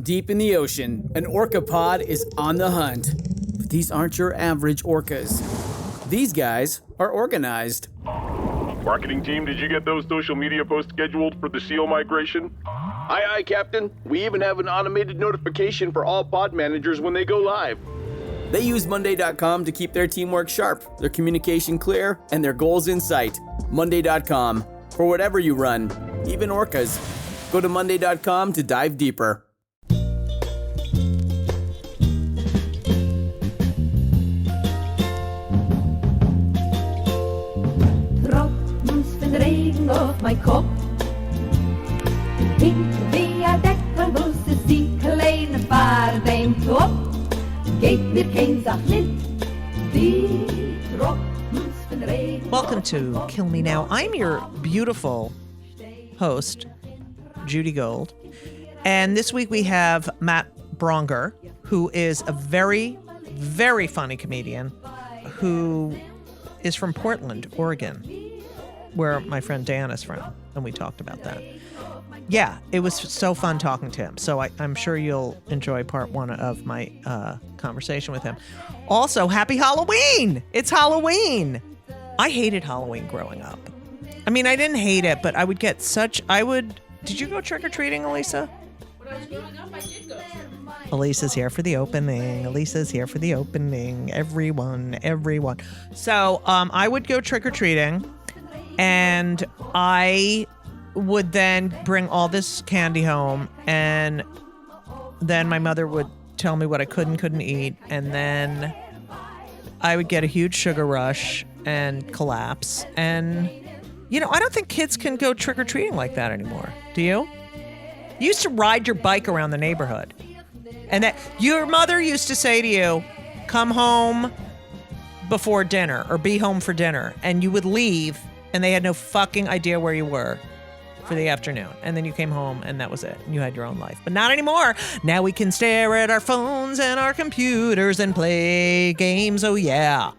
Deep in the ocean, an orca pod is on the hunt. But these aren't your average orcas. These guys are organized. Marketing team, did you get those social media posts scheduled for the SEAL migration? Aye, Captain. We even have an automated notification for all pod managers when they go live. They use Monday.com to keep their teamwork sharp, their communication clear, and their goals in sight. Monday.com. For whatever you run, even orcas. Go to Monday.com to dive deeper. Regen auf mein Kopf. Hinter via Deckel muss es die kleine Fahrt beim Top. Geht mir kein Sach mit, die Tropfen von Regen. Welcome to Kill Me Now. I'm your beautiful host, Judy Gold. And this week we have Matt Braunger, who is a very, very funny comedian who is from Portland, Oregon, where my friend Dan is from, and we talked about that. Yeah, it was so fun talking to him. So I'm sure you'll enjoy part one of my conversation with him. Also, happy Halloween! It's Halloween! I hated Halloween growing up. I mean, I didn't hate it, but I would get Did you go trick-or-treating, Elisa? When I was growing up, I did go trick-or-treating. Elisa's here for the opening. Elisa's here for the opening. Everyone. So I would go trick-or-treating. And I would then bring all this candy home, and then my mother would tell me what I couldn't eat, and then I would get a huge sugar rush and collapse. And, I don't think kids can go trick-or-treating like that anymore. Do you? You used to ride your bike around the neighborhood, and that your mother used to say to you, come home before dinner or be home for dinner, and you would leave. And they had no fucking idea where you were for the afternoon. And then you came home and that was it. And you had your own life. But not anymore. Now we can stare at our phones and our computers and play games. Oh, yeah.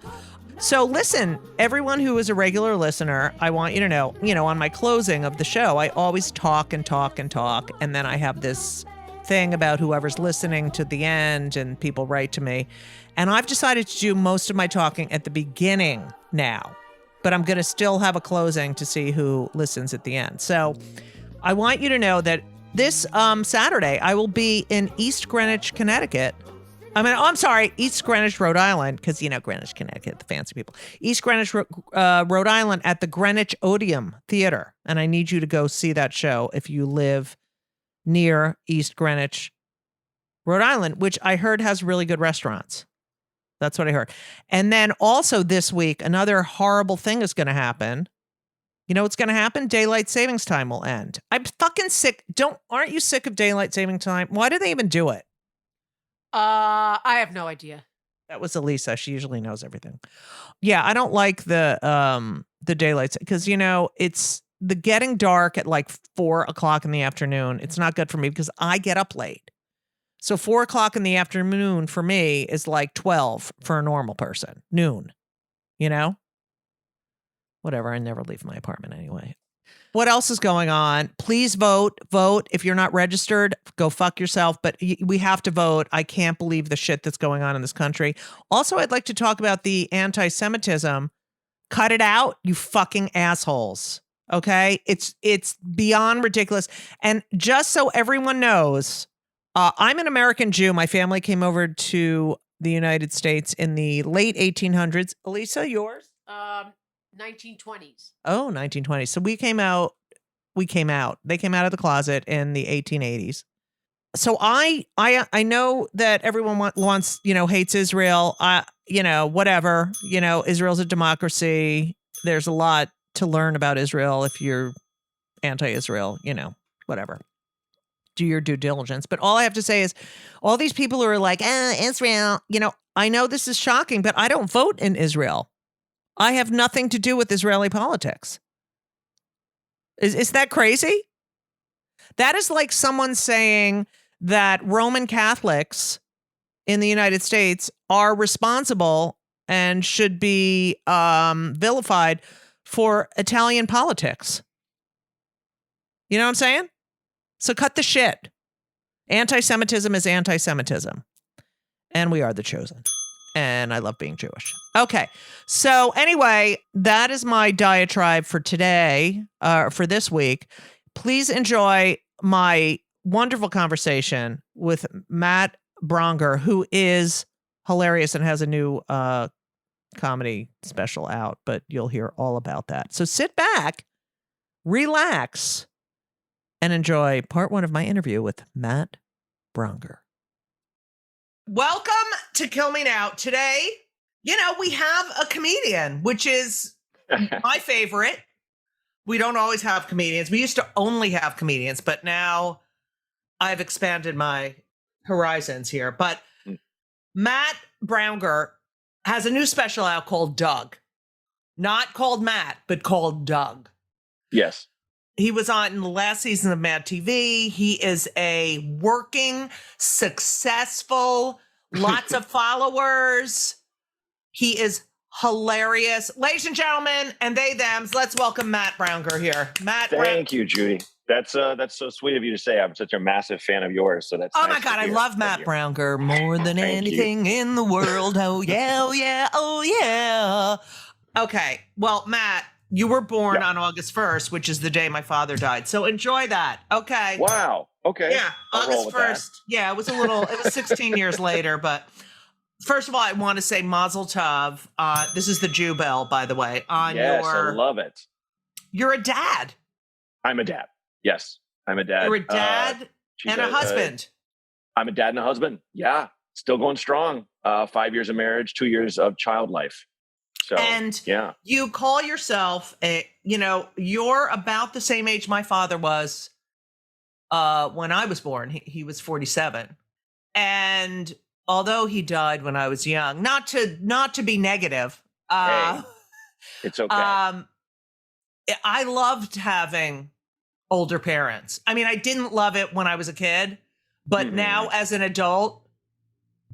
So listen, everyone who is a regular listener, I want you to know, on my closing of the show, I always talk and talk and talk. And then I have this thing about whoever's listening to the end, and people write to me. And I've decided to do most of my talking at the beginning now. But I'm going to still have a closing to see who listens at the end. So I want you to know that this Saturday, I will be in East Greenwich, Connecticut. East Greenwich, Rhode Island, because, Greenwich, Connecticut, the fancy people. East Greenwich, Rhode Island at the Greenwich Odeum Theater. And I need you to go see that show if you live near East Greenwich, Rhode Island, which I heard has really good restaurants. That's what I heard. And then also this week, another horrible thing is going to happen. You know what's going to happen? Daylight savings time will end. I'm fucking sick. Aren't you sick of daylight saving time? Why do they even do it? I have no idea. That was Elisa. She usually knows everything. Yeah, I don't like the daylight because, it's the getting dark at like 4:00 in the afternoon. It's not good for me because I get up late. So 4:00 in the afternoon for me is like 12 for a normal person. Noon, Whatever. I never leave my apartment anyway. What else is going on? Please vote. Vote. If you're not registered, go fuck yourself. But we have to vote. I can't believe the shit that's going on in this country. Also, I'd like to talk about the anti-Semitism. Cut it out, you fucking assholes. Okay? It's beyond ridiculous. And just so everyone knows, I'm an American Jew. My family came over to the United States in the late 1800s. Elisa, yours? 1920s. Oh, 1920s. So they came out of the closet in the 1880s. So I know that everyone wants, hates Israel. Whatever, Israel's a democracy. There's a lot to learn about Israel if you're anti-Israel, whatever. Do your due diligence. But all I have to say is all these people who are like, Israel, I know this is shocking, but I don't vote in Israel. I have nothing to do with Israeli politics. Is that crazy? That is like someone saying that Roman Catholics in the United States are responsible and should be vilified for Italian politics. You know what I'm saying? So cut the shit. Anti-Semitism is anti-Semitism. And we are the chosen. And I love being Jewish. Okay. So anyway, that is my diatribe for today, for this week. Please enjoy my wonderful conversation with Matt Braunger, who is hilarious and has a new comedy special out, but you'll hear all about that. So sit back, relax, and enjoy part 1 of my interview with Matt Braunger. Welcome to Kill Me Now. Today, we have a comedian, which is my favorite. We don't always have comedians. We used to only have comedians, but now I've expanded my horizons here. But Matt Braunger has a new special out called Doug. Not called Matt, but called Doug. Yes. He was on the last season of Mad TV. He is a working, successful, lots of followers. He is hilarious. Ladies and gentlemen, and they, thems, let's welcome Matt Braunger here. Matt. Thank you, Judy. That's so sweet of you to say. I'm such a massive fan of yours. So that's oh nice my God, I hear. love Matt Braunger more than anything in the world. Oh yeah, oh yeah, oh yeah. Okay, well, Matt, you were born on August 1st, which is the day my father died. So enjoy that. Okay. Wow. Okay. Yeah, I'll roll August with 1st. Yeah, it was 16 years later, but first of all, I want to say Mazel Tov. This is the Jew bell, by the way. Yes, I love it. You're a dad. I'm a dad. Yes, I'm a dad. You're a dad and a husband. I'm a dad and a husband. Yeah, still going strong. 5 years of marriage, 2 years of child life. So, and yeah, you call yourself you're about the same age my father was when I was born. He was 47. And although he died when I was young, not to be negative, hey, it's okay. I loved having older parents. I mean, I didn't love it when I was a kid, but now as an adult,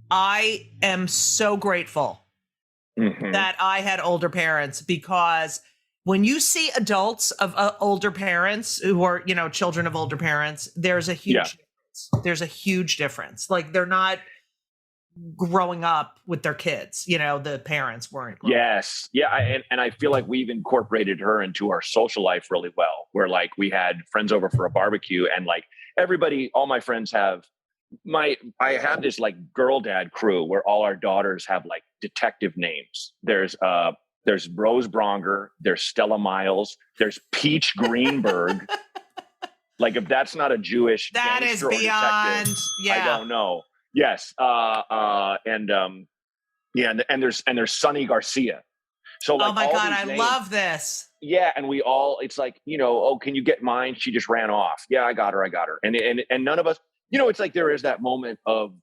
I am so grateful that I had older parents, because when you see adults of older parents who are, children of older parents, there's a huge difference. There's a huge difference. Like, they're not growing up with their kids, the parents weren't. Yes. Yeah. And I feel like we've incorporated her into our social life really well, where like we had friends over for a barbecue, and like everybody, all my friends have I have this like girl dad crew where all our daughters have like detective names. There's Rose Braunger, there's Stella Miles, there's Peach Greenberg. Like, if that's not a Jewish that is beyond, I don't know. Yes. And there's Sonny Garcia. So like, oh my all God, these I names, love this. Yeah. And we all, it's like, oh, can you get mine? She just ran off. Yeah, I got her. And none of us, it's like there is that moment of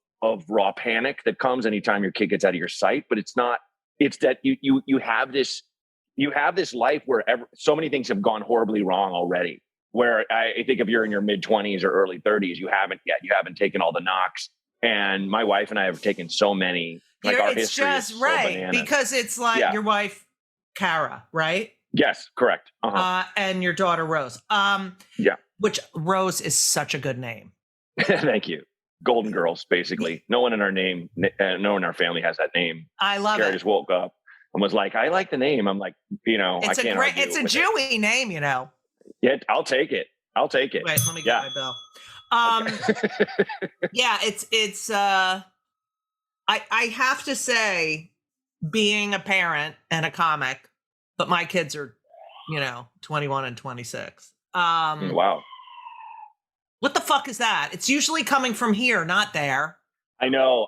raw panic that comes anytime your kid gets out of your sight, but it's that you have this life where so many things have gone horribly wrong already, where I think if you're in your mid 20s or early 30s, you haven't taken all the knocks. And my wife and I have taken so many. Like, our it's history just is so right bananas. because it's like your wife, Kara, right? Yes, correct. And your daughter, Rose. Yeah. Which Rose is such a good name. Thank you. Golden Girls, basically. No one in our family has that name. I love Kara it. just woke up and was like, I like the name. I'm like, I can't argue it's a with Jewy name, Yeah, I'll take it. Wait, let me get my bell. Yeah, it's I have to say, being a parent and a comic, but my kids are, 21 and 26. Wow. What the fuck is that? It's usually coming from here, not there. I know.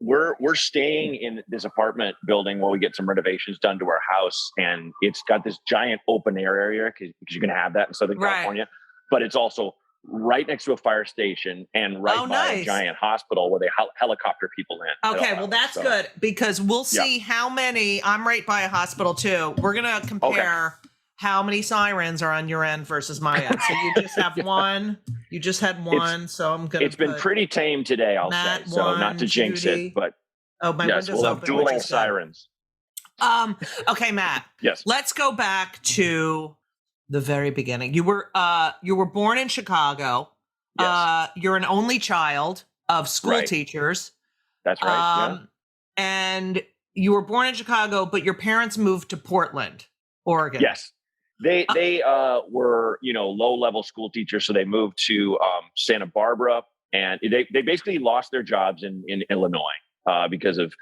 We're staying in this apartment building while we get some renovations done to our house, and it's got this giant open air area because you're going to have that in Southern California, but it's also right next to a fire station and by a giant hospital where they helicopter people in. Okay, well, that's good, because we'll see how many. I'm right by a hospital too. We're going to compare how many sirens are on your end versus my end. So you just have one. You just had one. So I'm going to. It's been pretty tame today, I'll say. So not to jinx it, but my window's we'll have open, dual sirens. Okay, Matt. Yes. Let's go back to the very beginning. You were born in Chicago. Yes. You're an only child of school Right. teachers. That's right. And you were born in Chicago, but your parents moved to Portland, Oregon. Yes. They were, low level school teachers. So they moved to Santa Barbara, and they basically lost their jobs in Illinois because of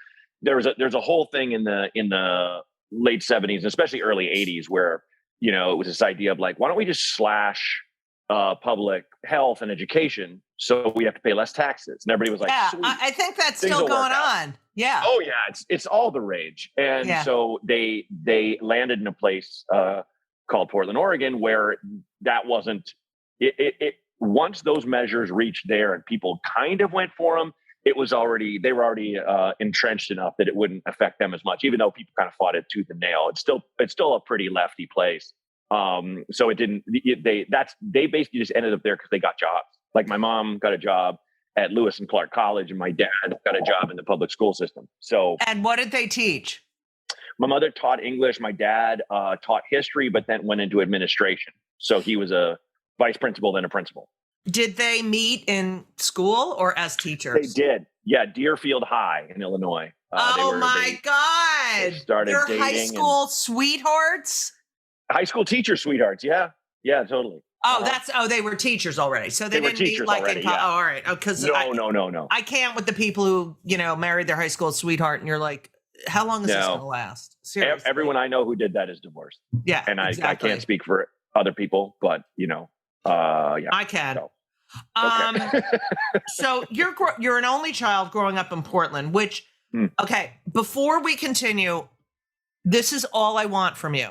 there's a whole thing in the late 70s, especially early 80s, where, it was this idea of like, why don't we just slash public health and education so we have to pay less taxes? And everybody was like, yeah, sweet. I think that's Things still will work going out. on. Yeah. Oh yeah, it's all the rage. And so they landed in a place called Portland, Oregon, where that wasn't it. Once those measures reached there and people kind of went for them, they were already entrenched enough that it wouldn't affect them as much, even though people kind of fought it tooth and nail. It's still a pretty lefty place. So it didn't, they basically just ended up there because they got jobs. Like my mom got a job at Lewis and Clark College, and my dad got a job in the public school system. So, and what did they teach? My mother taught English. My dad taught history, but then went into administration. So he was a vice principal, then a principal. Did they meet in school or as teachers? They did. Yeah, Deerfield High in Illinois. My God! They started Your dating high school sweethearts. High school teacher sweethearts. Yeah, totally. Oh, they were teachers already. So they didn't meet like already, in college. yeah. Oh, all right. Because No. I can't with the people who married their high school sweetheart, and you're like, how long is this going to last? Seriously. Everyone I know who did that is divorced. Yeah, and exactly. I can't speak for other people, but yeah. I can. So. Okay. So you're an only child growing up in Portland, which okay. Before we continue, this is all I want from you.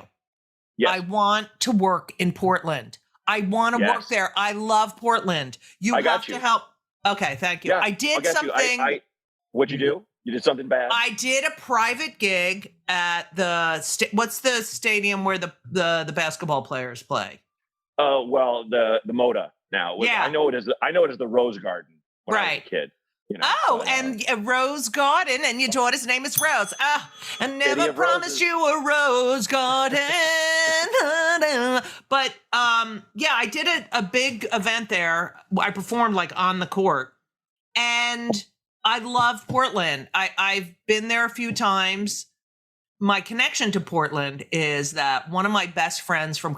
Yes. I want to work in Portland. I want to work there. I love Portland. You have to help. Okay, thank you. Yeah, I did something. What'd you do? You did something bad? I did a private gig at what's the stadium where the basketball players play? Well, the Moda now. I know it is the Rose Garden when I was a kid. And Rose Garden, and your daughter's name is Rose. I never promised you a rose garden. But I did a big event there. I performed like on the court, and I love Portland. I've been there a few times. My connection to Portland is that one of my best friends from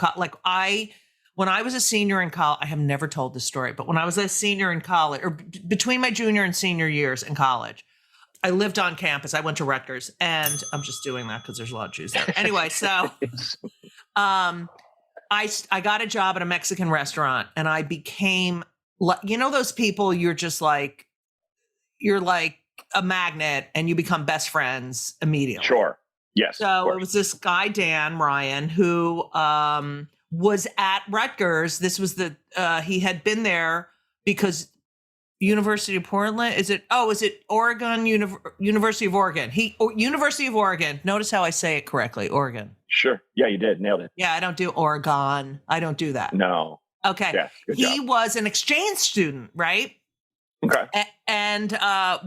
when I was a senior in college, I have never told this story, but when I was a senior in college, or between my junior and senior years in college, I lived on campus. I went to Rutgers, and I'm just doing that because there's a lot of Jews there. Anyway, so I got a job at a Mexican restaurant, and I became, those people you're like a magnet, and you become best friends immediately. Sure. Yes. So it was this guy, Dan Ryan, who was at Rutgers. This was he had been there because University of Portland. Is it Oregon? University of Oregon. University of Oregon. Notice how I say it correctly. Oregon. Sure. Yeah, you did. Nailed it. Yeah, I don't do Oregon. I don't do that. No. Okay. Yeah, good he job. was an exchange student, right? Okay. And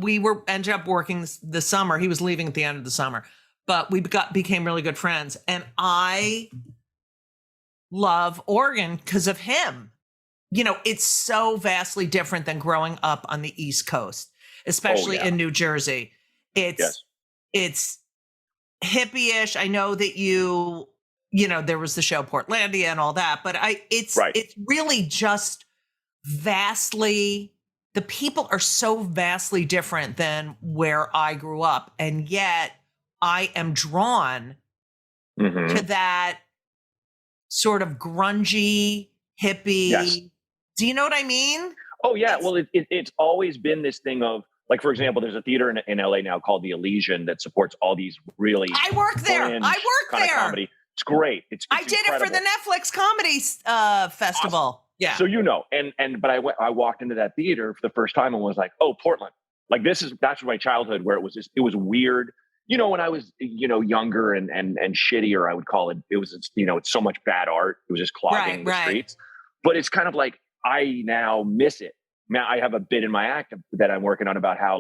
we ended up working the summer. He was leaving at the end of the summer, but we became really good friends. And I love Oregon because of him. It's so vastly different than growing up on the East Coast, especially in New Jersey. It's hippie-ish. I know that there was the show Portlandia and all that, but it's really just vastly, the people are so vastly different than where I grew up. And yet I am drawn to that sort of grungy, hippie. Yes. Do you know what I mean? Oh, yeah. Well, it's always been this thing of, like, for example, there's a theater in LA now called the Elysian that supports all these really. I work there. Comedy. It's great. It's I did incredible. It for the Netflix Comedy Festival. Awesome. Yeah. So but I walked into that theater for the first time and was like, oh, Portland. Like that's my childhood where it was weird. When I was, younger and shittier, I would call it. It was, it's so much bad art. It was just clogging the streets. But it's kind of like I now miss it. Now I have a bit in my act that I'm working on about how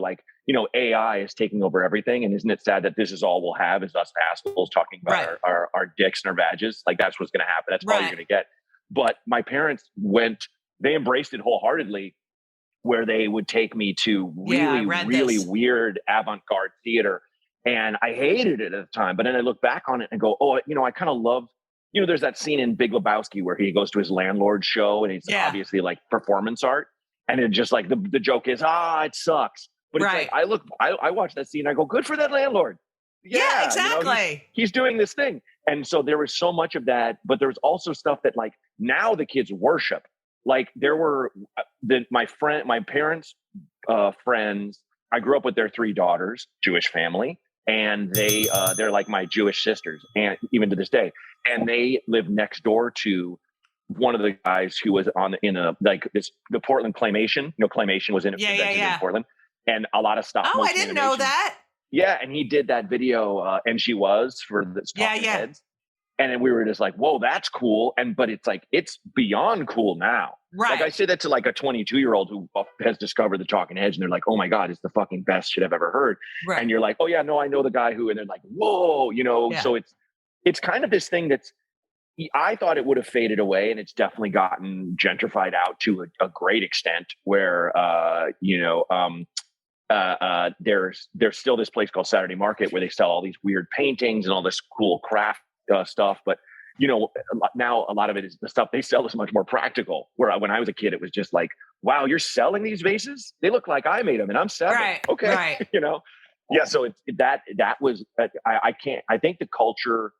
AI is taking over everything. And isn't it sad that this is all we'll have is us assholes talking about our dicks and our badges? Like that's what's going to happen. That's all you're going to get. But my parents went they embraced it wholeheartedly, where they would take me to really weird avant-garde theater. And I hated it at the time, but then I look back on it and go, oh, I kind of love, there's that scene in Big Lebowski where he goes to his landlord's show and it's obviously like performance art. And it just like, the joke is, it sucks. But it's like, I watch that scene and I go, good for that landlord. Yeah, exactly. He's doing this thing. And so there was so much of that, but there's also stuff that like now the kids worship. Like there were my parents' friends. I grew up with their 3 daughters, Jewish family, and they're like my Jewish sisters, and even to this day. And they live next door to one of the guys who was the Portland Claymation. Claymation was invented in Portland, and a lot of stop motion. Oh, I didn't know that. Yeah, and he did that video, and she was for the Talking Heads. And then we were just like, whoa, that's cool. But it's like, it's beyond cool now. Right. Like I say that to like a 22-year-old who has discovered the Talking Heads and they're like, oh my God, it's the fucking best shit I've ever heard. Right. And you're like, oh yeah, no, I know the guy who, and they're like, whoa, so it's kind of this thing that's, I thought it would have faded away, and it's definitely gotten gentrified out to a great extent where, there's still this place called Saturday Market where they sell all these weird paintings and all this cool craft stuff. But, now a lot of it is the stuff they sell is much more practical. Where when I was a kid, it was just like, wow, you're selling these vases? They look like I made them and I'm 7. Right, okay. Right. Yeah. So it's that was, I think the culture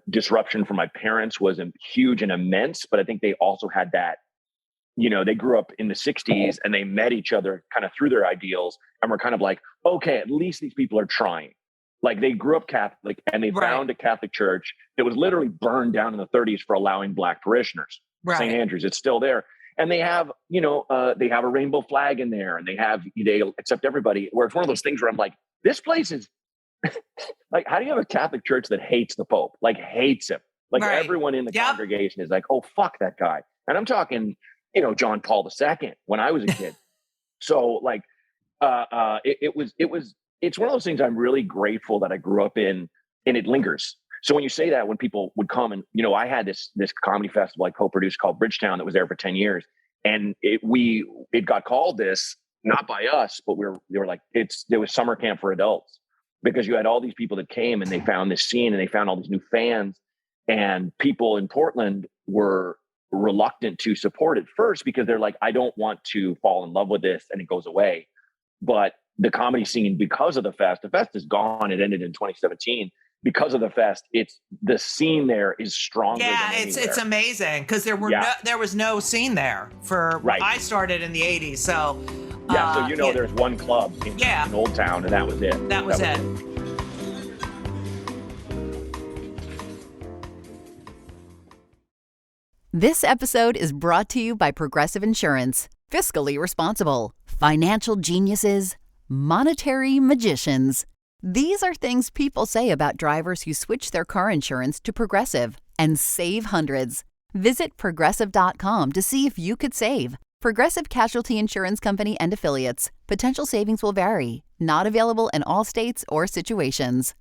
disruption for my parents was huge and immense, but I think they also had that, they grew up in the 60s and they met each other kind of through their ideals and were kind of like, okay, at least these people are trying. Like they grew up Catholic and they found a Catholic church that was literally burned down in the 30s for allowing Black parishioners. Right. St. Andrews, it's still there. And they have, they have a rainbow flag in there and they accept everybody. Where it's one of those things where I'm like, this place is like, how do you have a Catholic church that hates the Pope? Like hates him. Like everyone in the congregation is like, oh, fuck that guy. And I'm talking, John Paul II when I was a kid. So like, it's one of those things I'm really grateful that I grew up in, and it lingers. So when you say that, when people would come and, I had this comedy festival I co-produced called Bridgetown that was there for 10 years. And it got called this, not by us, but they were like, there was summer camp for adults, because you had all these people that came and they found this scene and they found all these new fans, and people in Portland were reluctant to support it first because they're like, I don't want to fall in love with this and it goes away. But the comedy scene, because of the fest is gone. It ended in 2017. Because of the fest, the scene there is stronger. Yeah, it's amazing because there was no scene there for I started in the 80s. So there's one club in Old Town, and that was it. That was it. This episode is brought to you by Progressive Insurance. Fiscally responsible, financial geniuses, monetary magicians. These are things people say about drivers who switch their car insurance to Progressive and save hundreds. Visit Progressive.com to see if you could save. Progressive Casualty Insurance Company and Affiliates. Potential savings will vary. Not available in all states or situations.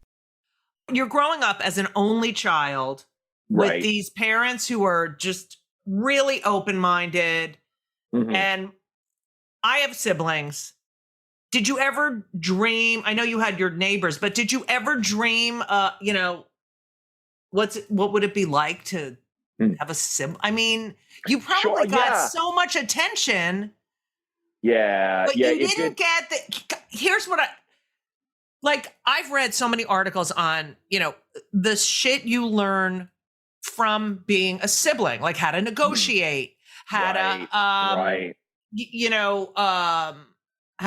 You're growing up as an only child with these parents who are just really open-minded. Mm-hmm. And I have siblings. Did you ever dream, I know you had your neighbors, but did you ever dream, what would it be like to have a sibling? I mean, you probably got so much attention. Yeah. But you didn't get here's what I've read so many articles on, the shit you learn from being a sibling, like how to negotiate, how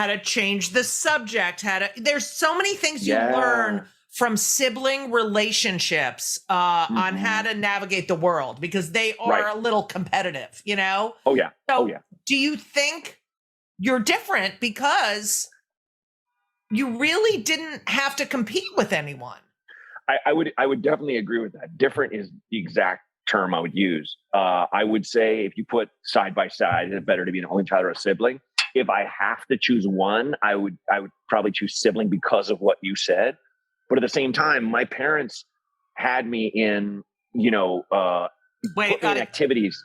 to change the subject, there's so many things you learn from sibling relationships on how to navigate the world, because they are a little competitive, Oh yeah. So do you think you're different because you really didn't have to compete with anyone? I would definitely agree with that. Different is the exact term I would use. I would say if you put side by side, it's better to be an only child or a sibling. If I have to choose one, I would probably choose sibling because of what you said. But at the same time, my parents had me in, activities.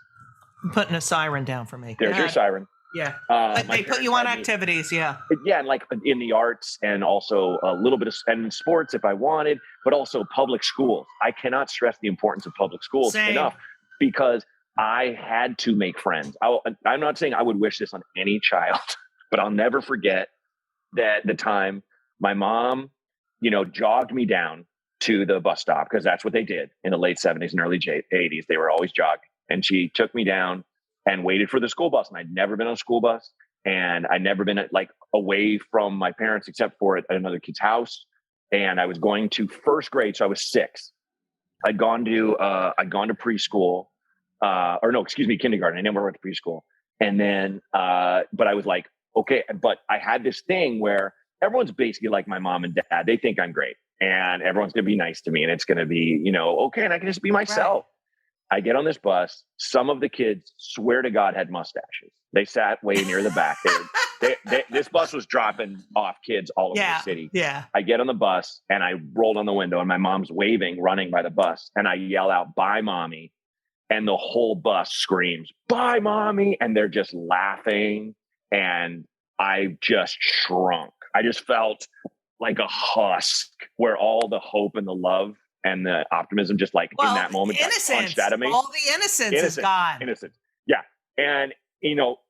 putting a siren down for me. There's your siren. Yeah. My They put parents you on had me- activities. Yeah. Yeah, and like in the arts and also a little bit of and sports if I wanted, but also public schools. I cannot stress the importance of public schools Same. enough because I had to make friends. I'm not saying I would wish this on any child, but I'll never forget that the time my mom, jogged me down to the bus stop because that's what they did in the late 70s and early 80s. They were always jogging. And she took me down and waited for the school bus. And I'd never been on a school bus. And I'd never been like away from my parents except for at another kid's house. And I was going to first grade, so I was 6. I'd gone to preschool, kindergarten. I never went to preschool. And then, but I was like, okay, but I had this thing where everyone's basically like my mom and dad. They think I'm great, and everyone's gonna be nice to me, and it's gonna be, okay, and I can just be myself. Right. I get on this bus. Some of the kids, swear to God, had mustaches. They sat way near the back. This bus was dropping off kids all over the city. Yeah. I get on the bus and I rolled on the window and my mom's waving, running by the bus. And I yell out, "Bye, mommy." And the whole bus screams, "Bye, mommy." And they're just laughing. And I just shrunk. I just felt like a husk where all the hope and the love and the optimism just in that moment got punched out of me. All the innocence is gone. Innocence. Yeah. And,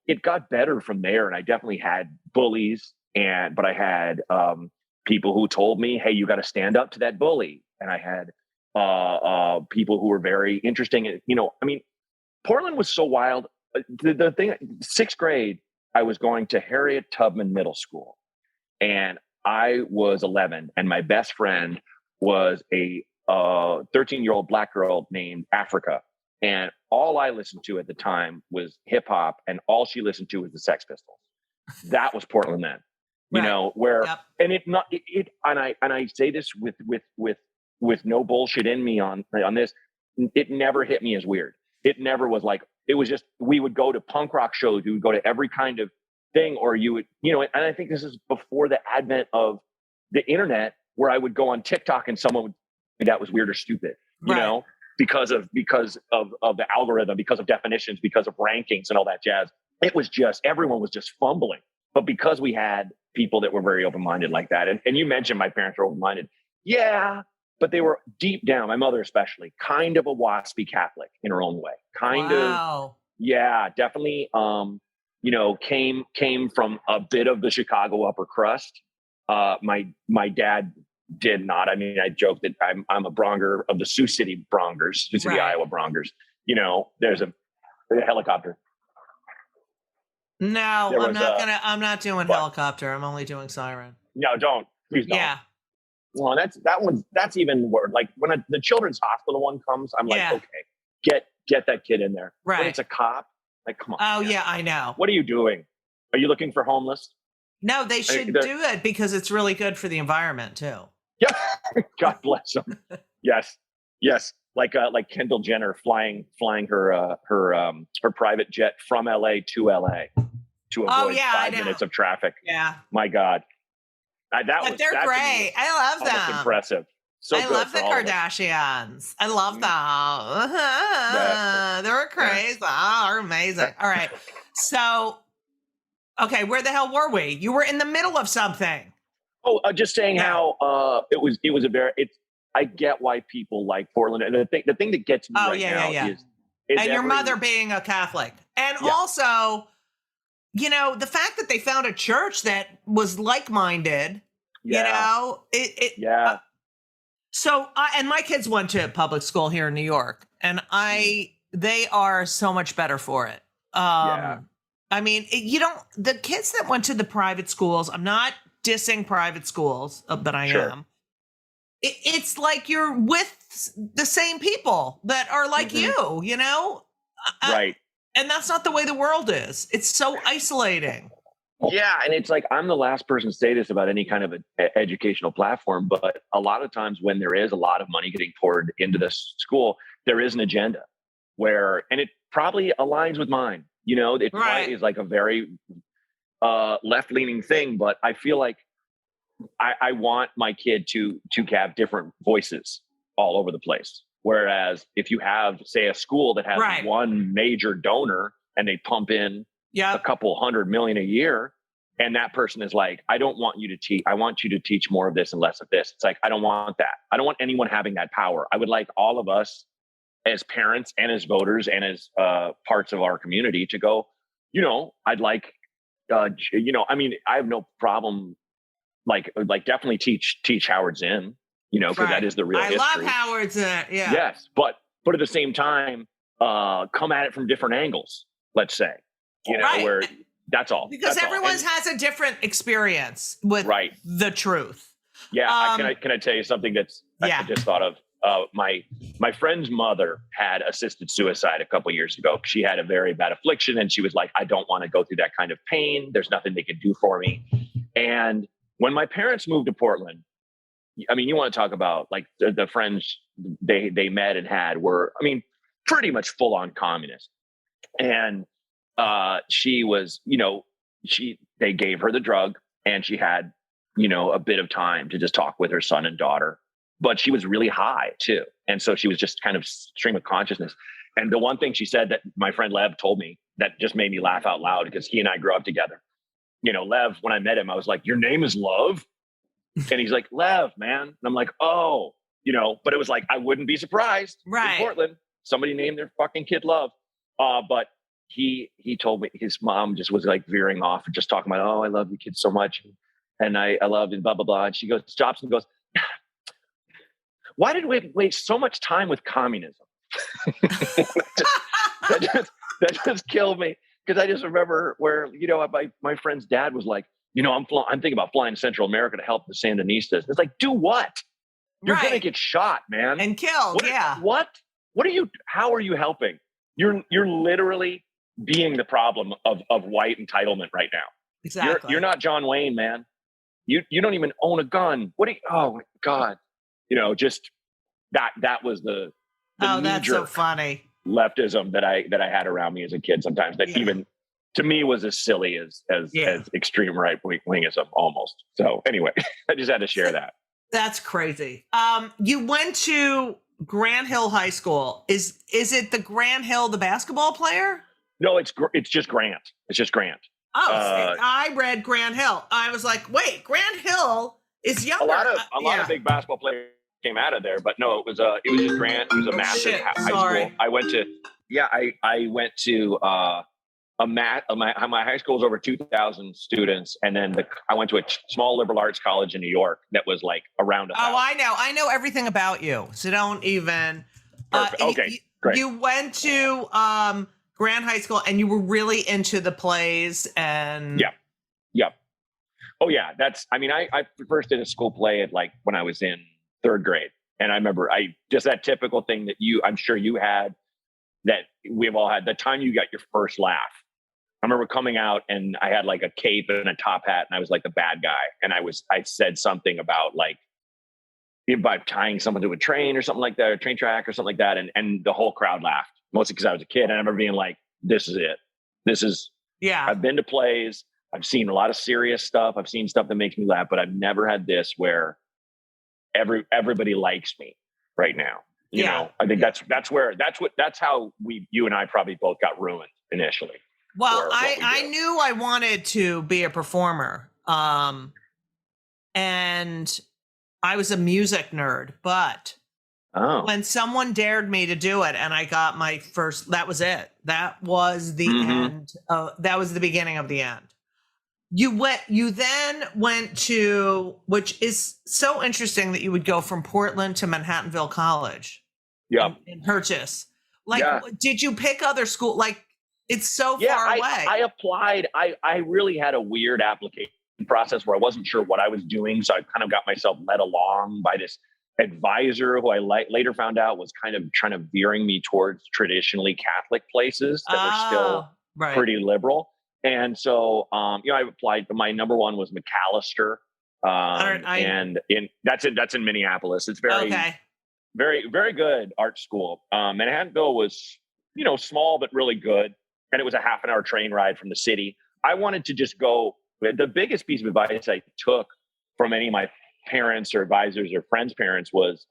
it got better from there. And I definitely had bullies but I had people who told me, "Hey, you got to stand up to that bully." And I had people who were very interesting. Portland was so wild. The thing, 6th grade, I was going to Harriet Tubman Middle School and I was 11 and my best friend was a 13-year-old black girl named Africa. And all I listened to at the time was hip hop and all she listened to was the Sex Pistols. That was Portland then, and I say this with no bullshit in me on this. It never hit me as weird. It never was like, it was just, we would go to punk rock shows. We would go to every kind of thing, or you would, and I think this is before the advent of the internet where I would go on TikTok and someone would think that was weird or stupid, because of the algorithm, because of definitions, because of rankings and all that jazz. It was just, everyone was just fumbling. But because we had people that were very open-minded like that, and you mentioned my parents were open-minded. Yeah, but they were deep down, my mother especially, kind of a waspy Catholic in her own way. Yeah, definitely. Came from a bit of the Chicago upper crust. My dad did not. I mean, I joke that I'm a Braunger of the Sioux City Braungers, Sioux City, Iowa Braungers. There's a helicopter. No, I'm not doing helicopter. I'm only doing siren. No, don't. Please don't. Yeah. Well, that's even worse. Like when the children's hospital one comes, I'm like, okay, get that kid in there. Right. When it's a cop, like, come on. Oh, yeah, I know. What are you doing? Are you looking for homeless? No, they should do it because it's really good for the environment too. Yeah. God bless them. Yes. Like Kendall Jenner flying her private jet from LA to LA to avoid 5 minutes of traffic. Yeah. My God. They're great. I love them. Impressive. So I love the Kardashians. I love them. They're crazy. They're amazing. All right. So, okay, where the hell were we? You were in the middle of something. Oh, just saying how it was a very. I get why people like Portland, and the thing that gets me now is and your mother being a Catholic, and also, the fact that they found a church that was like-minded. So, and my kids went to public school here in New York, and they are so much better for it. I mean, the kids that went to the private schools, I'm not dissing private schools, but I am. It's like you're with the same people that are like you, Right. And that's not the way the world is. It's so isolating. Yeah. And it's like, I'm the last person to say this about any kind of educational platform, but a lot of times when there is a lot of money getting poured into this school, there is an agenda and it probably aligns with mine. It probably is like a very left-leaning thing, but I feel like I want my kid to have different voices all over the place. Whereas if you have, say, a school that has Right. one major donor and they pump in a couple $100 million a year, and that person is like, I don't want you to teach. I want you to teach more of this and less of this. It's like, I don't want that. I don't want anyone having that power. I would like all of us as parents and as voters and as parts of our community to go, I'd like, I mean, I have no problem, like definitely teach Howard Zinn, because that is the real history. I love Howard Zinn. Yeah. Yes. But at the same time, come at it from different angles, let's say, where that's all. Because everyone has a different experience with the truth. Yeah. Can I tell you something I just thought of? My friend's mother had assisted suicide a couple years ago. She had a very bad affliction, and she was like, I don't want to go through that kind of pain. There's nothing they can do for me. And when my parents moved to Portland, I mean, you want to talk about like the friends they met and had were, I mean, pretty much full on communist. And she was, they gave her the drug, and she had, a bit of time to just talk with her son and daughter, but she was really high too. And so she was just kind of stream of consciousness. And the one thing she said that my friend Lev told me that just made me laugh out loud, because he and I grew up together. Lev, when I met him, I was like, your name is Love? And he's like, Lev, man. And I'm like, oh, but it was like, I wouldn't be surprised. Right. In Portland, somebody named their fucking kid Love. But he told me his mom just was like veering off and just talking about, oh, I love you kids so much. And I loved it, blah, blah, blah. And she stops and goes, why did we waste so much time with communism? that just killed me. Because I just remember where, my friend's dad was like, I'm thinking about flying to Central America to help the Sandinistas. It's like, do what? You're going to get shot, man. And killed, How are you helping? You're literally being the problem of white entitlement right now. Exactly. You're not John Wayne, man. You don't even own a gun. Oh my God. Just that was the that's so funny. Leftism that I had around me as a kid sometimes that even to me was as silly as extreme right wingism almost. So anyway, I just had to share that. That's crazy. You went to Grant Hill High School. Is it the Grant Hill, the basketball player? No, it's just Grant. It's just Grant. Oh, I read Grant Hill. I was like, wait, Grant Hill is younger. A lot of big basketball players came out of there, but no, it was just Grant. It was a massive high school. I went to my high school was over 2,000 students, and then I went to a small liberal arts college in New York that was like around 1,000. Oh, I know everything about you, so don't even. Okay, great. You went to Grant High School, and you were really into the plays, and Yep. Oh yeah, I first did a school play at when I was in 3rd grade, and I remember just that typical thing that I'm sure you had, that we've all had, the time you got your first laugh. I remember coming out and I had like a cape and a top hat, and I was like the bad guy, and I said something about by tying someone to a train or something like that, or a train track or something like that, and the whole crowd laughed, mostly because I was a kid, and I remember being like, this is it. I've been to plays, I've seen a lot of serious stuff, I've seen stuff that makes me laugh, but I've never had this where everybody likes me right now. I think that's how you and I probably both got ruined initially. Well, I knew I wanted to be a performer. And I was a music nerd, but when someone dared me to do it and I got my first, that was it. That was the end. That was the beginning of the end. You then went to, which is so interesting that you would go from Portland to Manhattanville College. Yeah. In Purchase. Did you pick other school? It's so far away. I applied. I really had a weird application process where I wasn't sure what I was doing. So I kind of got myself led along by this advisor who I later found out was kind of trying to veering me towards traditionally Catholic places that were still pretty liberal. And so, I applied. My number one was McAllister, and that's in Minneapolis. It's very, very, very good art school. Manhattanville was, small but really good, and it was a half-an-hour train ride from the city. I wanted to just go. The biggest piece of advice I took from any of my parents or advisors or friends' parents was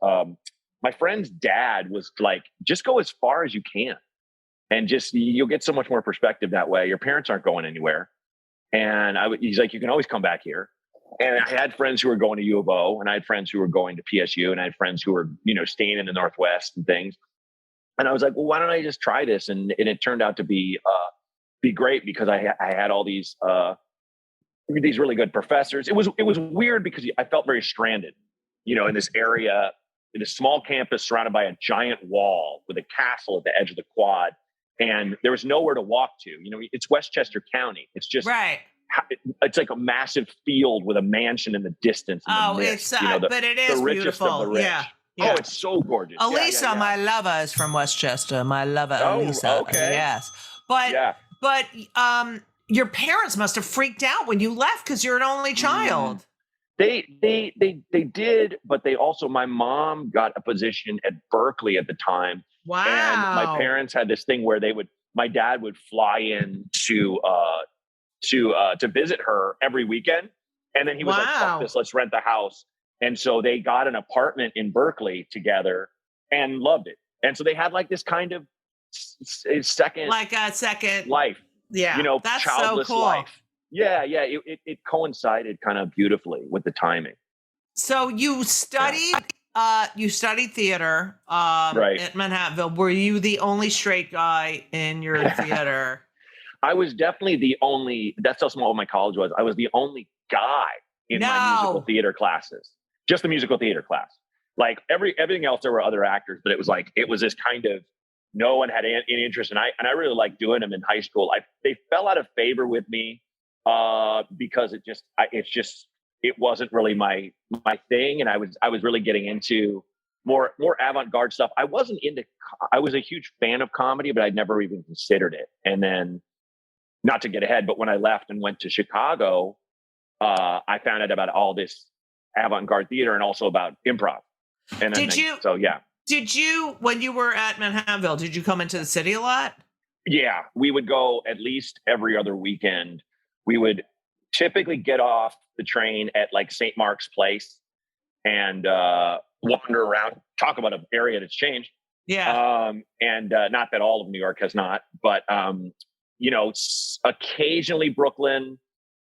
my friend's dad was like, just go as far as you can. And just, you'll get so much more perspective that way. Your parents aren't going anywhere. And he's like, you can always come back here. And I had friends who were going to U of O, and I had friends who were going to PSU, and I had friends who were, staying in the Northwest and things. And I was like, well, why don't I just try this? And it turned out to be great, because I had all these really good professors. It was weird because I felt very stranded, in this area, in a small campus surrounded by a giant wall with a castle at the edge of the quad. And there was nowhere to walk to. It's Westchester County. It's just right. It's like a massive field with a mansion in the distance. It's but it is the richest beautiful. Of the rich. Yeah. Oh, it's so gorgeous. Elisa, my lover, is from Westchester. My lover, Elisa. Okay. Yes, but your parents must have freaked out when you left because you're an only child. They did, but they also, my mom got a position at Berkeley at the time. Wow. And my parents had this thing where my dad would fly in to visit her every weekend. And then he was like, fuck this, let's rent the house. And so they got an apartment in Berkeley together and loved it. And so they had like this kind of second life. Yeah. That's childless so cool. life. Yeah. It coincided kind of beautifully with the timing. So you studied theater right. at Manhattanville. Were you the only straight guy in your theater? I was definitely the only, that's how small my college was. I was the only guy in my musical theater classes, just the musical theater class. Like everything else, there were other actors, but it was this kind of, no one had any interest. And I really liked doing them in high school. They fell out of favor with me because it wasn't really my thing. And I was really getting into more avant-garde stuff. I was a huge fan of comedy, but I'd never even considered it. And then, not to get ahead, but when I left and went to Chicago, I found out about all this avant-garde theater and also about improv. And Did you, when you were at Manhattanville, did you come into the city a lot? Yeah, we would go at least every other weekend. We would typically get off the train at like St. Mark's Place and wander around, talk about an area that's changed. Yeah. And not that all of New York has not, but occasionally Brooklyn.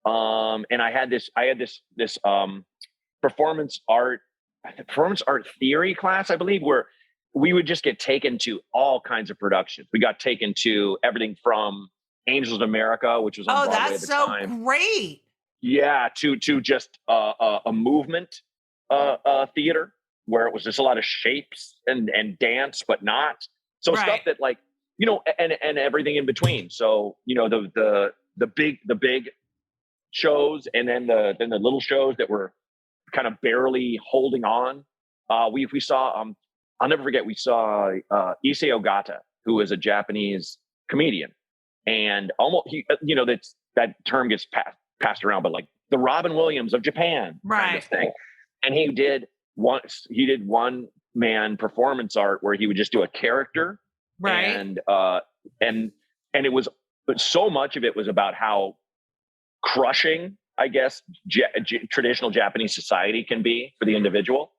And I had this performance art theory class, I believe, where we would just get taken to all kinds of productions. We got taken to everything from Angels of America, which was on Broadway at the time. That's so great. Yeah, to just a movement theater where it was just a lot of shapes and dance, but not. So stuff that like, and everything in between. So, the big shows and then the little shows that were kind of barely holding on. We saw, I'll never forget, we saw Issei Ogata, who was a Japanese comedian, and almost that term gets passed around, but like the Robin Williams of Japan kind of thing. And he did one man performance art where he would just do a character. Right. And it was, but so much of it was about how crushing, I guess, traditional Japanese society can be for the individual,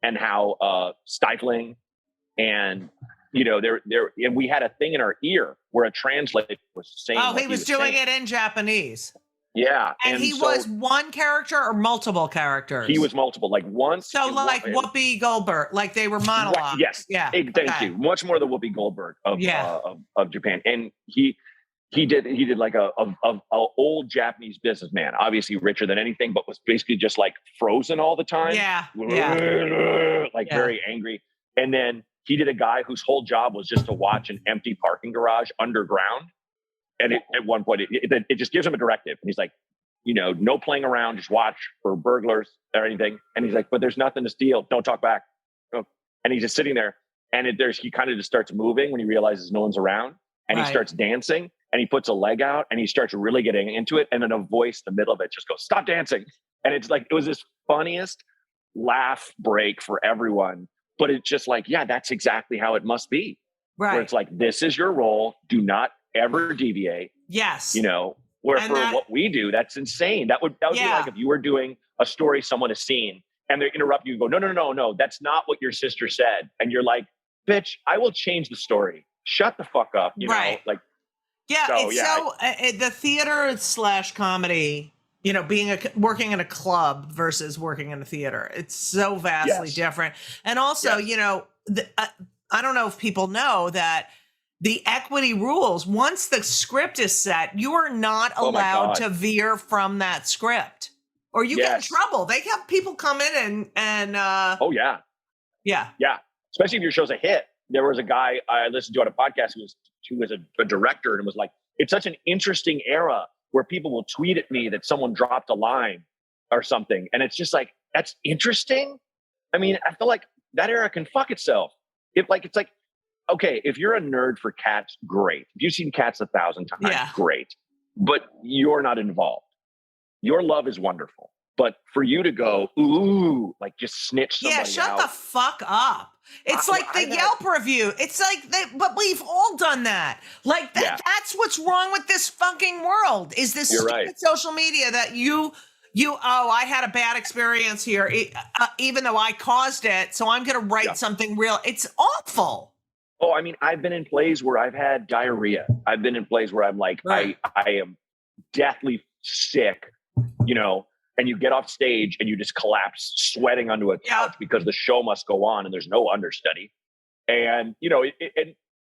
and how stifling. And and we had a thing in our ear where a translator was saying. Oh, he was doing it in Japanese. Yeah, and he was one character or multiple characters. He was multiple, like once. So like Whoopi Goldberg, like they were monologues. Right, yes, yeah. Thank you. Much more than Whoopi Goldberg of Japan, and he did like a old Japanese businessman, obviously richer than anything, but was basically just like frozen all the time. Yeah. Very angry. And then he did a guy whose whole job was just to watch an empty parking garage underground. And at one point, it just gives him a directive. And he's like, no playing around, just watch for burglars or anything. And he's like, but there's nothing to steal. Don't talk back. And he's just sitting there. And he kind of just starts moving when he realizes no one's around. And he starts dancing. And he puts a leg out and he starts really getting into it. And then a voice in the middle of it just goes, stop dancing. And it's like, it was this funniest laugh break for everyone. But it's just like, yeah, that's exactly how it must be. Right. Where it's like, this is your role. Do not ever deviate. Yes. Where for what we do, that's insane. That would be like if you were doing a story someone has seen and they interrupt you and go, no, that's not what your sister said. And you're like, bitch, I will change the story. Shut the fuck up. You know, like, yeah, so, the theater / comedy, you know, working in a club versus working in a theater, it's so vastly different. And also, you know, I don't know if people know that the equity rules, once the script is set, you are not allowed to veer from that script, or you get in trouble. They have people come in and yeah. Especially if your show's a hit. There was a guy I listened to on a podcast who was a director, and was like, it's such an interesting era where people will tweet at me that someone dropped a line or something. And it's just like, that's interesting. I mean, I feel like that era can fuck itself. It's like, okay, if you're a nerd for Cats, great. If you've seen Cats 1,000 times, great. But you're not involved. Your love is wonderful. But for you to go, ooh, like just snitch somebody out. Yeah, shut the fuck up. It's like the Yelp review. It's like, but we've all done that. Like that's what's wrong with this fucking world, is this stupid social media that I had a bad experience here, even though I caused it. So I'm going to write something real. It's awful. Oh, I mean, I've been in plays where I've had diarrhea. I've been in plays where I'm like, I am deathly sick, you know, and you get off stage and you just collapse sweating onto a couch because the show must go on and there's no understudy. And, you know,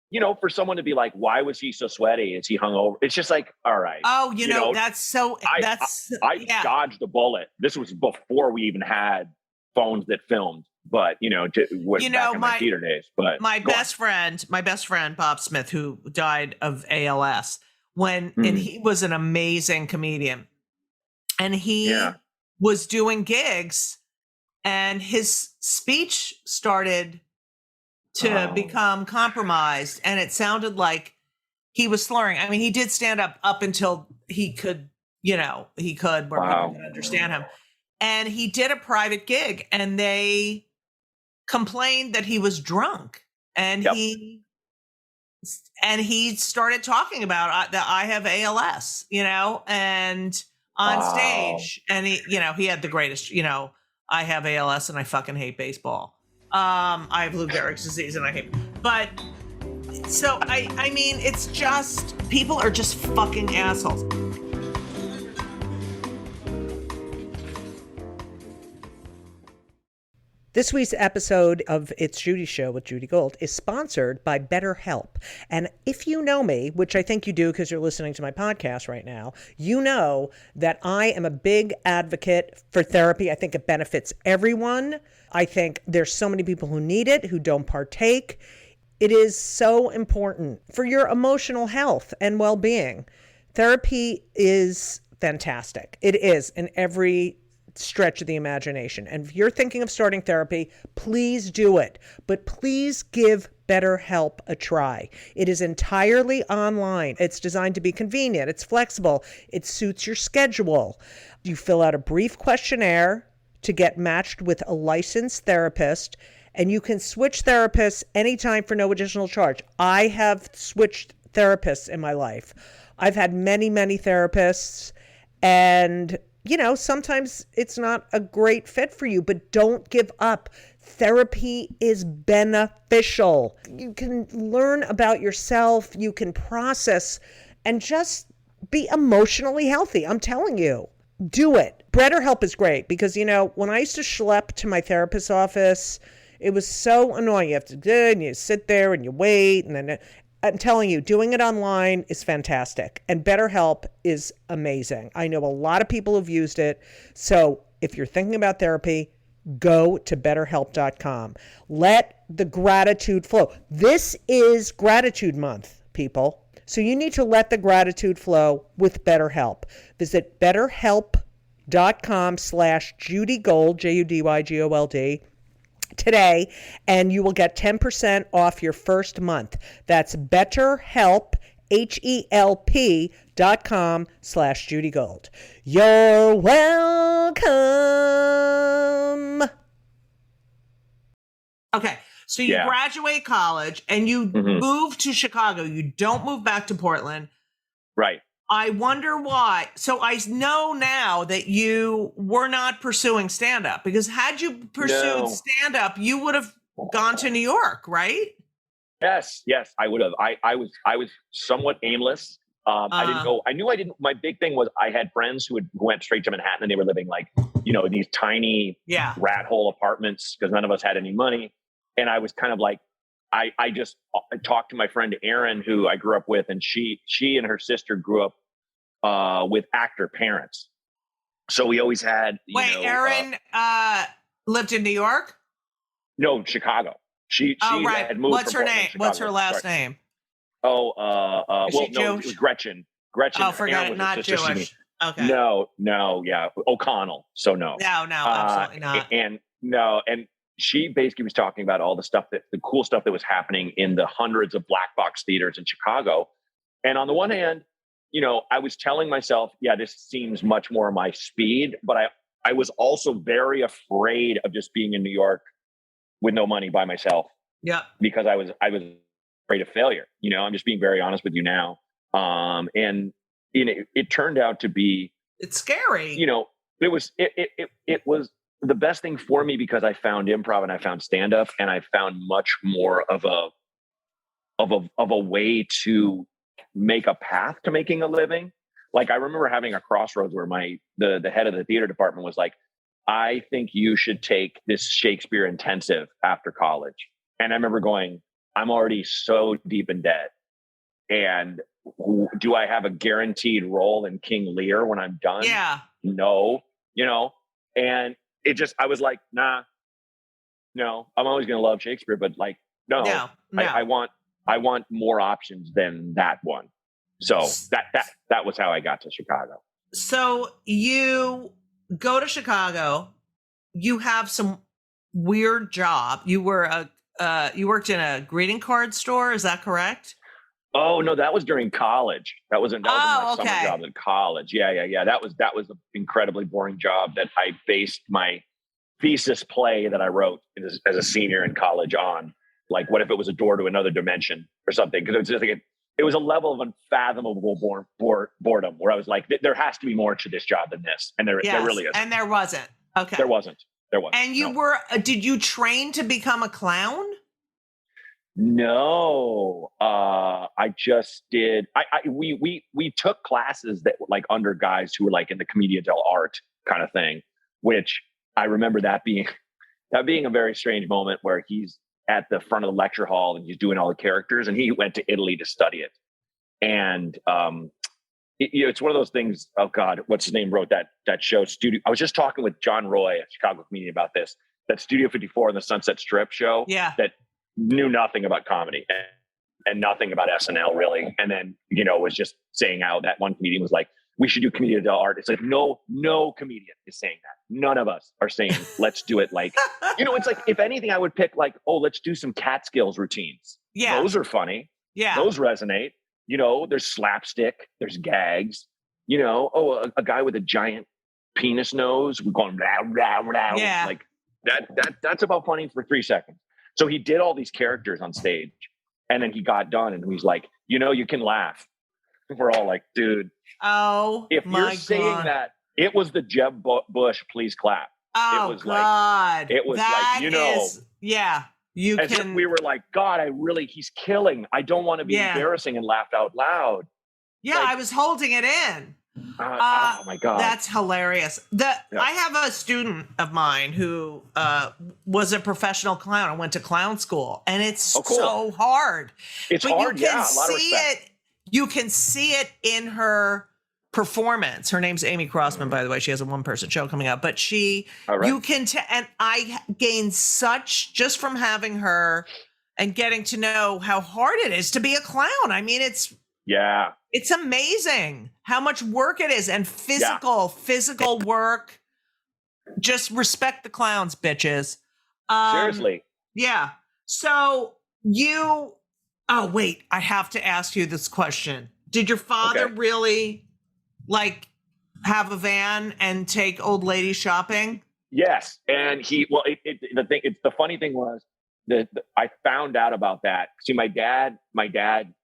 you know, for someone to be like, why was he so sweaty? Is he hungover? It's just like, all right. Oh, you know I dodged a bullet. This was before we even had phones that filmed, but you know, back in my theater days. But my best friend, Bob Smith, who died of ALS, and he was an amazing comedian, and he was doing gigs, and his speech started to become compromised, and it sounded like he was slurring. I mean, he did stand up until he could, where people could understand him. And he did a private gig, and they complained that he was drunk, and he started talking about that I have ALS, and on stage, and he had the greatest, I have ALS and I fucking hate baseball. I have Lou Gehrig's disease and I hate, but so I mean, it's just, people are just fucking assholes. This week's episode of It's Judy Show with Judy Gold is sponsored by BetterHelp. And if you know me, which I think you do because you're listening to my podcast right now, you know that I am a big advocate for therapy. I think it benefits everyone. I think there's so many people who need it, who don't partake. It is so important for your emotional health and well-being. Therapy is fantastic. It is in every stretch of the imagination. And if you're thinking of starting therapy, please do it. But please give BetterHelp a try. It is entirely online. It's designed to be convenient. It's flexible. It suits your schedule. You fill out a brief questionnaire to get matched with a licensed therapist, and you can switch therapists anytime for no additional charge. I have switched therapists in my life. I've had many, many therapists, and sometimes it's not a great fit for you, but don't give up. Therapy is beneficial. You can learn about yourself. You can process and just be emotionally healthy. I'm telling you, do it. BetterHelp is great because, when I used to schlep to my therapist's office, it was so annoying. You have to do it and you sit there and you wait, and then I'm telling you, doing it online is fantastic. And BetterHelp is amazing. I know a lot of people who've used it. So if you're thinking about therapy, go to BetterHelp.com. Let the gratitude flow. This is Gratitude Month, people. So you need to let the gratitude flow with BetterHelp. Visit BetterHelp.com/JudyGold, JudyGold, today, and you will get 10% off your first month. That's BetterHelp, HELP.com/JudyGold. You're welcome. Okay, so you graduate college and you move to Chicago. You don't move back to Portland. Right. I wonder why. So I know now that you were not pursuing stand-up, because had you pursued No. stand-up, you would have gone to New York, right? Yes, I would have. I was somewhat aimless. I didn't go. I knew I didn't. My big thing was I had friends who went straight to Manhattan, and they were living like, these tiny rat hole apartments because none of us had any money. And I was kind of like, I talked to my friend Erin, who I grew up with, and she and her sister grew up with actor parents. So we always had. Erin lived in New York? No, Chicago. She right. had moved. What's from her Portland, name? Chicago. What's her last name? Oh, Is she well, no, Jewish? it was Gretchen. Gretchen. Oh, forgot it. Not Jewish. Okay. No, yeah, O'Connell. So no. No, absolutely not. And she basically was talking about all the cool stuff that was happening in the hundreds of black box theaters in Chicago. And on the one hand, I was telling myself, yeah, this seems much more my speed, but I was also very afraid of just being in New York with no money by myself. Yeah. Because I was afraid of failure. I'm just being very honest with you now. And it turned out to be, it's scary. It was the best thing for me because I found improv and I found stand up and I found much more of a way to make a path to making a living. Like I remember having a crossroads where the head of the theater department was like, I think you should take this Shakespeare intensive after college. And I remember going, I'm already so deep in debt. And do I have a guaranteed role in King Lear when I'm done? Yeah. No, and I was like, nah, no, I'm always going to love Shakespeare, but like, no. I want more options than that one. So that was how I got to Chicago. So you go to Chicago, you have some weird job. You worked in a greeting card store. Is that correct? Oh no, that was during college. That was my summer job in college. Yeah. That was an incredibly boring job that I based my thesis play that I wrote as a senior in college on. Like, what if it was a door to another dimension or something? Because it was just like it was a level of unfathomable boredom where I was like, there has to be more to this job than this, and there really isn't. And there wasn't. Okay, there wasn't. And you were? Did you train to become a clown? No, I just did. We took classes that were like under guys who were like in the Commedia dell'arte kind of thing, which I remember that being a very strange moment where he's at the front of the lecture hall and he's doing all the characters, and he went to Italy to study it. And it's one of those things. Oh God, what's his name wrote that show? Studio. I was just talking with John Roy, a Chicago comedian, about this. That Studio 54 and the Sunset Strip show. Yeah. That knew nothing about comedy and nothing about SNL really. And then, was just saying how that one comedian was like, we should do Commedia dell'arte. It's like, no comedian is saying that. None of us are saying, let's do it. Like, it's like, if anything, I would pick like, oh, let's do some Catskills routines. Yeah. Those are funny. Yeah. Those resonate. There's slapstick, there's gags, a guy with a giant penis nose going rah, rah, rah. Yeah. Like that's about funny for 3 seconds. So he did all these characters on stage, and then he got done, and he's like, you can laugh. We're all like, dude. Oh, if you're saying that, it was the Jeb Bush, please clap. Oh, it was God. Like, it was that like, yeah. We were like, God, he's killing. I don't want to be embarrassing and laughed out loud. Yeah, I was holding it in. Oh my God. That's hilarious. I have a student of mine who was a professional clown and went to clown school, and it's so hard. It's hard, a lot of respect. You can see it in her performance. Her name's Amy Crossman, by the way. She has a one-person show coming out, but you can and I gained such just from having her and getting to know how hard it is to be a clown. I mean, it's amazing how much work it is, and physical work. Just respect the clowns, bitches. Seriously. Yeah. So oh wait, I have to ask you this question. Did your father really have a van and take old ladies shopping? Yes. And the funny thing was that I found out about that. See, my dad,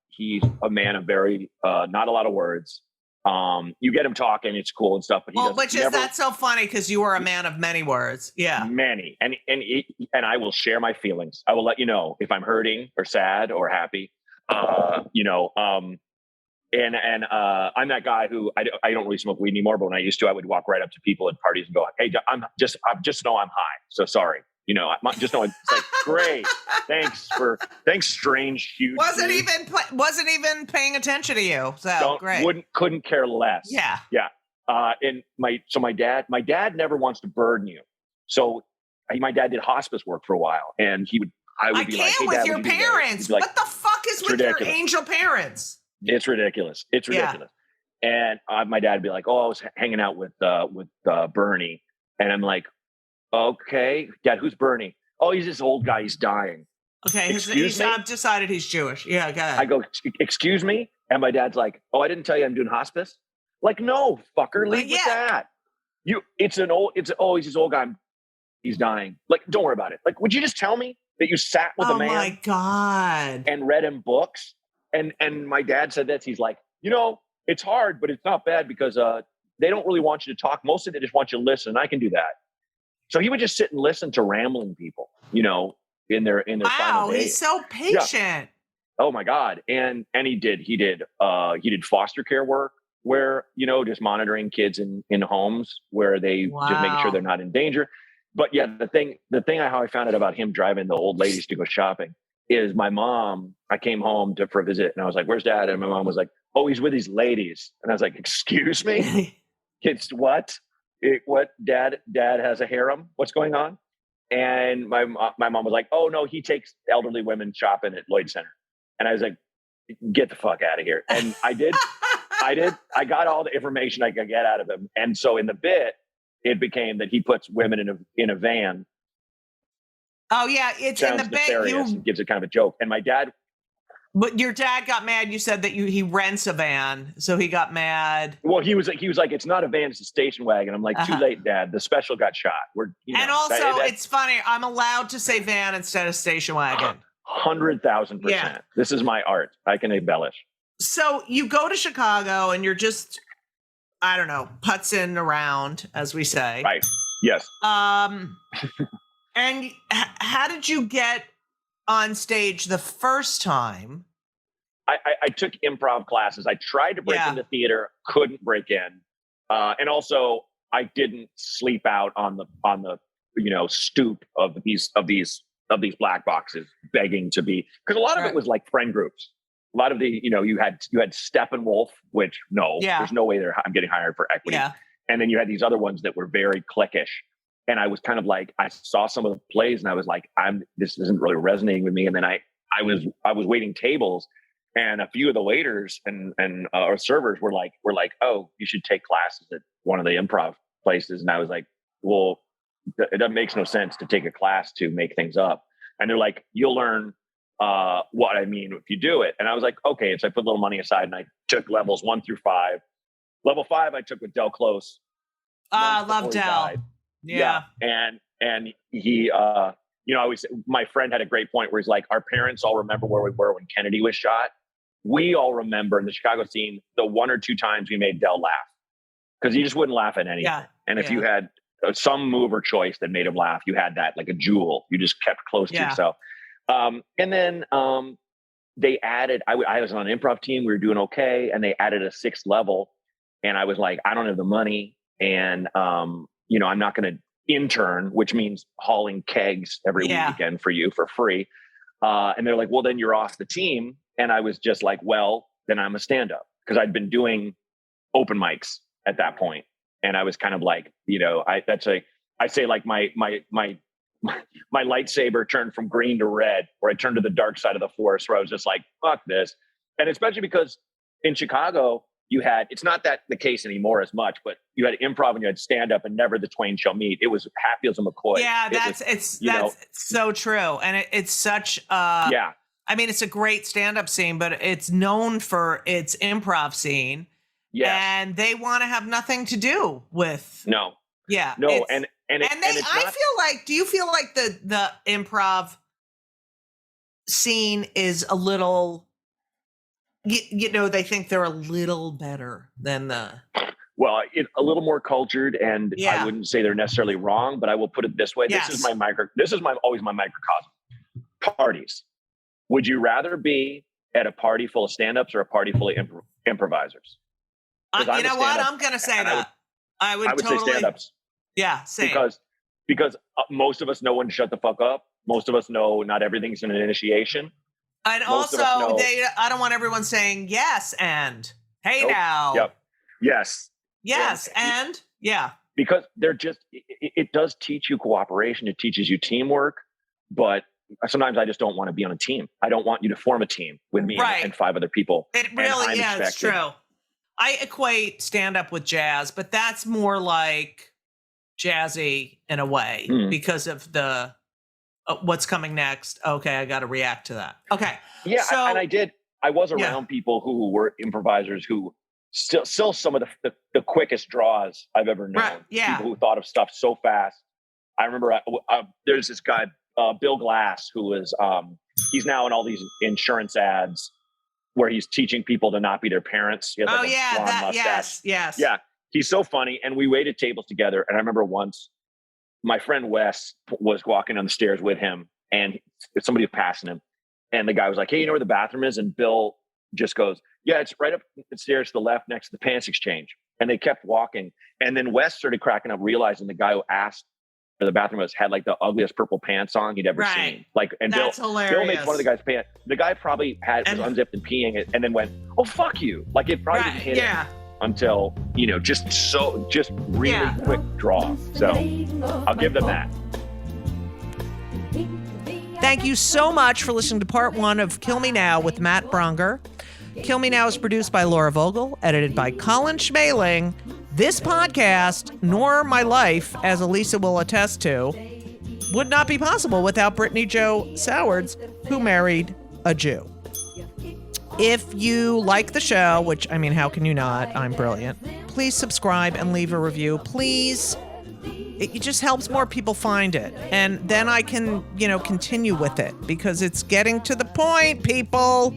he's a man of very, not a lot of words. You get him talking, it's cool and stuff, but that's so funny because you were a man of many words. Yeah. Many. And I will share my feelings. I will let you know if I'm hurting or sad or happy. I'm that guy who I don't really smoke weed anymore, but when I used to, I would walk right up to people at parties and go, "Hey, I'm just know I'm high. So sorry. Just know it's like, great. Thanks, strange, huge. Wasn't even paying attention to you. So great. Couldn't care less. Yeah. Yeah. My dad never wants to burden you. So my dad did hospice work for a while, and I would be like, "Hey, with Dad, your parents. Like, what the fuck is with your angel parents?" It's ridiculous. It's ridiculous. Yeah. And my dad would be like, "Oh, I was hanging out with Bernie," and I'm like, "Okay, Dad, who's Bernie?" "Oh, he's this old guy. He's dying." Okay, I've decided he's Jewish. Yeah, go ahead. I go, "Excuse me?" And my dad's like, "Oh, I didn't tell you I'm doing hospice." Like, no, fucker, leave with that. He's this old guy. He's dying. Like, don't worry about it. Like, would you just tell me that you sat with a man? Oh my God. And read him books? And my dad said this. He's like, it's hard, but it's not bad because they don't really want you to talk. Most of they just want you to listen. And I can do that. So he would just sit and listen to rambling people, in their final days. He's so patient. Yeah. Oh my God. And he did foster care work where, just monitoring kids in homes where they just making sure they're not in danger. But yeah, the thing how I found out about him driving the old ladies to go shopping is my mom. I came home for a visit and I was like, "Where's Dad?" And my mom was like, "Oh, he's with these ladies." And I was like, "Excuse me? It's what? What? Dad has a harem? What's going on?" And my mom was like, "Oh no, he takes elderly women shopping at Lloyd Center." And I was like, "Get the fuck out of here." And I did. I got all the information I could get out of him. And so in the bit, it became that he puts women in a van. Oh yeah, it's in the bit. And gives it kind of a joke. And my dad. But your dad got mad. You said that he rents a van, so he got mad. Well, he was like, "It's not a van; it's a station wagon." I'm like, "Too late, Dad. The special got shot." It's funny. I'm allowed to say van instead of station wagon. 100,000%. Yeah. This is my art. I can embellish. So you go to Chicago, and you're just, I don't know, putzing around, as we say. Right. Yes. And how did you get on stage the first time? I took improv classes. I tried to break into theater, couldn't break in, and also I didn't sleep out on the stoop of these black boxes, begging to be, because a lot of it was like friend groups. A lot of the you had Steppenwolf, which there's no way I'm getting hired for equity, and then you had these other ones that were very cliquish. And I was kind of like, I saw some of the plays and I was like, this isn't really resonating with me. And then I was waiting tables, and a few of the waiters and our servers were like, "Oh, you should take classes at one of the improv places." And I was like, "Well, it makes no sense to take a class to make things up." And they're like, "You'll learn what I mean if you do it." And I was like, "Okay." And so I put a little money aside and I took levels 1 through 5. Level 5 I took with Del Close. Love Del. Yeah. And he, I always, my friend had a great point where he's like, our parents all remember where we were when Kennedy was shot. We all remember in the Chicago scene, the 1 or 2 times we made Del laugh, because he just wouldn't laugh at anything. Yeah. And if you had some move or choice that made him laugh, you had that like a jewel you just kept close to yourself. And then they added, I was on an improv team. We were doing okay. And they added a 6th level. And I was like, I don't have the money. And, I'm not going to intern, which means hauling kegs every weekend for you for free. And they're like, well, then you're off the team. And I was just like, well, then I'm a stand-up, because I'd been doing open mics at that point. And I was kind of like, I say like my lightsaber turned from green to red, or I turned to the dark side of the force, where I was just like, fuck this. And especially because in Chicago, you had, it's not that the case anymore as much, but you had improv and you had stand up, and never the twain shall meet. It was Hatfields and McCoy. Yeah, that's so true. And it's such, I mean, it's a great stand up scene, but it's known for its improv scene. Yeah. And they want to have nothing to do with. No. Yeah. No. I feel like, do you feel like the improv scene is a little they think they're a little better than the. Well, a little more cultured, and Yeah. I wouldn't say they're necessarily wrong, but I will put it this way: Yes. This is always my microcosm. Parties. Would you rather be at a party full of stand-ups or a party full of improvisers? You know what? I'm going to say that. I would totally say stand-ups. Yeah, same. Because most of us know when to shut the fuck up. Most of us know not everything's an initiation. And Most also, of us know, I don't want everyone saying yes and hey nope, now. Yep. Yes. Yes and yeah. Because it does teach you cooperation. It teaches you teamwork. But sometimes I just don't want to be on a team. I don't want you to form a team with me and 5 other people. It really, it's true. I equate stand-up with jazz, but that's more like jazzy in a way because of the what's coming next. Okay, I got to react to that. Okay. Yeah, so, I was around people who were improvisers who still some of the quickest draws I've ever known. Right, yeah. People who thought of stuff so fast. I remember there's this guy, Bill Glass, who was he's now in all these insurance ads where he's teaching people to not be their parents. He has like a blonde mustache. Yes. Yeah, he's so funny. And we waited tables together. And I remember once my friend Wes was walking on the stairs with him, and somebody was passing him. And the guy was like, "Hey, you know where the bathroom is?" And Bill just goes, "Yeah, it's right up the stairs to the left next to the pants exchange." And they kept walking. And then Wes started cracking up, realizing the guy who asked where the bathroom was had like the ugliest purple pants on he'd ever seen. Like, and that's hilarious. Bill makes one of the guy's pants. The guy probably was unzipped and peeing it, and then went, "Oh, fuck you!" Like it probably didn't hit him until just really quick draw. So I'll give them that. Thank you so much for listening to part 1 of Kill Me Now with Matt Braunger. Kill Me Now is produced by Laura Vogel, edited by Colin Schmaling. This podcast, nor my life, as Elisa will attest to, would not be possible without Brittany Jo Sowards, who married a Jew. If you like the show, which, I mean, how can you not? I'm brilliant. Please subscribe and leave a review. Please. It just helps more people find it. And then I can, continue with it, because it's getting to the point, people,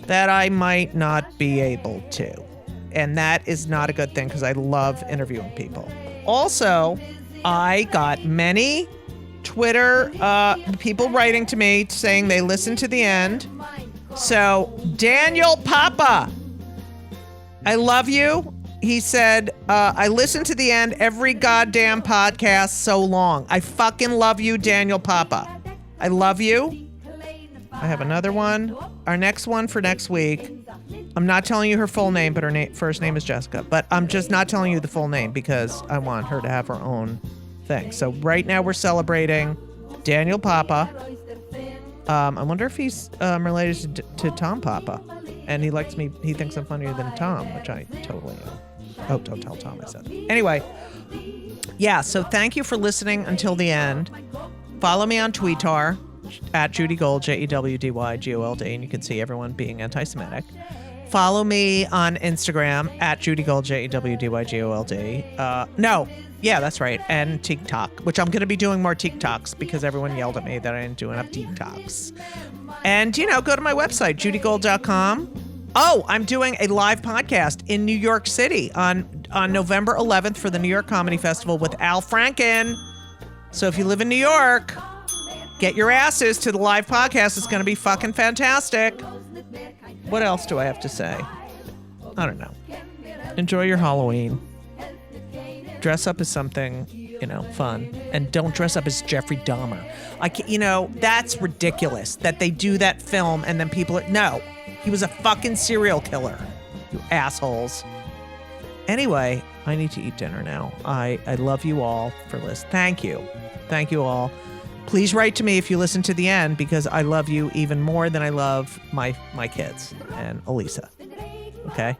that I might not be able to. And that is not a good thing, because I love interviewing people. Also, I got many Twitter people writing to me saying they listened to the end. So, Daniel Papa, I love you. He said, I listened to the end every goddamn podcast so long. I fucking love you, Daniel Papa. I love you. I have another one. Our next one for next week. I'm not telling you her full name, but her first name is Jessica. But I'm just not telling you the full name because I want her to have her own thing. So right now we're celebrating Daniel Papa. I wonder if he's related to Tom Papa. And he likes me. He thinks I'm funnier than Tom, which I totally am. Oh, don't tell Tom I said. Anyway, yeah, so thank you for listening until the end. Follow me on Twitter at Judy Gold, JEWDYGOLD, and you can see everyone being anti-Semitic. Follow me on Instagram at Judy Gold, JEWDYGOLD. Yeah, that's right. And TikTok, which I'm going to be doing more TikToks because everyone yelled at me that I didn't do enough TikToks. And, go to my website, judygold.com. Oh, I'm doing a live podcast in New York City on November 11th for the New York Comedy Festival with Al Franken. So if you live in New York, get your asses to the live podcast. It's going to be fucking fantastic. What else do I have to say? I don't know. Enjoy your Halloween. Dress up as something, fun. And don't dress up as Jeffrey Dahmer. That's ridiculous that they do that film and then people are... No. He was a fucking serial killer, you assholes. Anyway, I need to eat dinner now. I love you all for listening. Thank you. Thank you all. Please write to me if you listen to the end, because I love you even more than I love my kids and Elisa. Okay?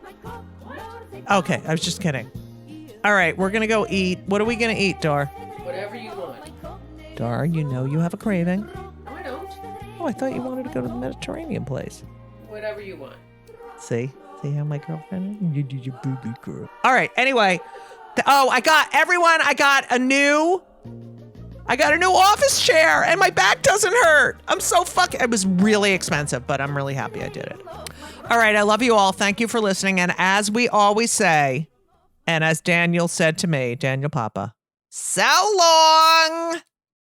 Okay, I was just kidding. All right, we're going to go eat. What are we going to eat, Dar? Whatever you want. Dar, you have a craving. No, I don't. Oh, I thought you wanted to go to the Mediterranean place. Whatever you want. See how my girlfriend is? You do your booby girl. All right. Anyway, I got a new I got a new office chair and my back doesn't hurt. I'm so fucking, it was really expensive, but I'm really happy I did it. All right. I love you all. Thank you for listening. And as we always say, and as Daniel said to me, Daniel Papa, so long.